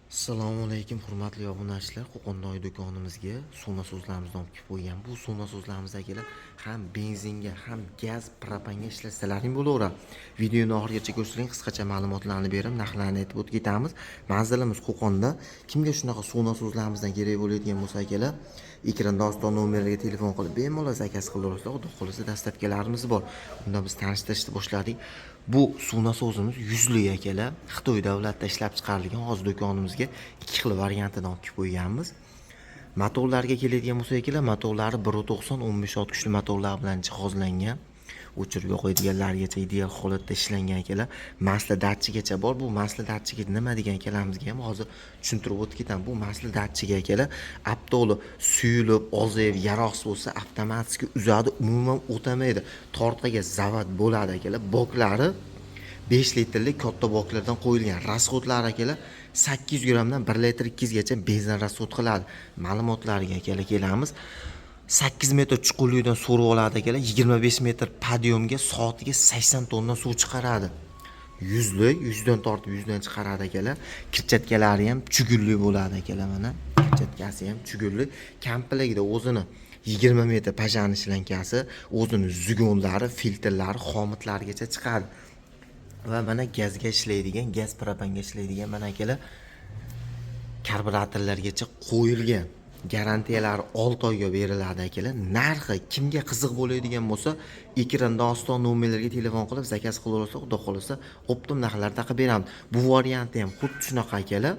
Assalomu alaykum hurmatli obunachilar. Qo'qondoy do'konimizga suvna so'zlarimizni olib kelib qo'ygan. Bu suvna so'zlarimizdagilar ham benzinga, ham gaz, propanga ishlatsalar bo'laveradi. Videoni oxirigacha ko'ring, qisqacha ma'lumotlarni berib, narxlarni aytib o'tib ketamiz. Manzilimiz Qo'qonda. Kimga shunaqa suvna so'zlarimizdan kerak bo'ladigan bo'lsa, akalar, ekranda oston nomerlarga telefon qilib bemalol zakaz qilaverasizlar. Xudo xohlasa dastlabkilarimiz bor. Unda biz tanishtirishni boshladik. Bu suvna so'zimiz 100 lik akalar. Xitoy davlatida ishlab chiqarilgan. Hozir do'konimizga ikki xil variantini olib kelib qo'yganmiz. Motorlarga keladigan bo'lsa akalar, motorlari 1.90 15 ot kuchli motorlar bilan jihozlangan. O'chirib yoqadiganlargacha ideal holatda ishlangan akalar. Masla datchigacha bor. Bu masla datchigi nima degan akalarimizga ham hozir tushuntirib o'tib ketaman. Bu masla datchigi akalar, avtoli suyulib, ozayib, yaroqsiz bo'lsa avtomatik uzadi, umuman o'tamaydi. Tortqaga zavat bo'ladi akalar. Boklari 5 litrlik katta boklardan qo'yilgan. Rasxodlar akalar 800 grammdan 1 litr 200 gacha benzin rasxod qiladi. Ma'lumotlarga akalar kelamiz. 8 metr chuqurlikdan so'rib oladi akalar. 25 metr podiyomga soatiga 80 tonna suv chiqaradi. 100 lik, 100 dan tortib 100 dan chiqaradi akalar. Kirchatkalari ham chugulli bo'ladi akalar, mana. Kirchatkasi ham chugulli. Komplektda o'zini 20 metr pajani shlankasi, o'zini zugonlari, filtrlari, xomitlarigacha chiqadi. Va mana gazga ishlaydigan, gaz propanga ishlaydigan mana akalar karburatorlargacha qo'yilgan. Garantiyalari 6 oyga beriladi akalar. Narxi kimga qiziq bo'ladigan bo'lsa, ekranda oston nomerlarga telefon qilib zakaz qilaversa, xudo xolasa, optim narxlarda qilib beramiz. Bu varianti ham xuddi shunaqa akalar.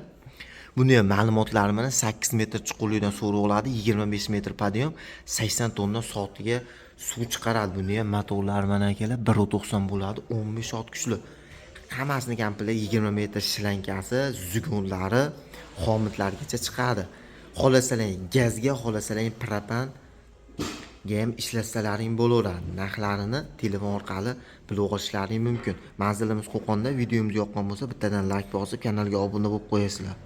Buni ham ma'lumotlari mana 8 metr chuqurlikdan so'rib oladi, 25 metr podiyom, 80 tonna soatiga suv chiqaradi. Buni ham motorlari mana akalar 1.90 bo'ladi, 15 ot kuchli. Hammasini komplekt 20 metr shlankasi, zugonlari, xomitlargacha chiqadi. Xohlasalang gazga, xohlasalang propanga ham ishlatsalaring bo'laveradi. Narxlarini telefon orqali bilib olishlaring mumkin. Manzilimiz Qo'qonda. Videomiz yoqqan bo'lsa, bittadan like bosib, kanalga obuna bo'lib qo'yasizlar.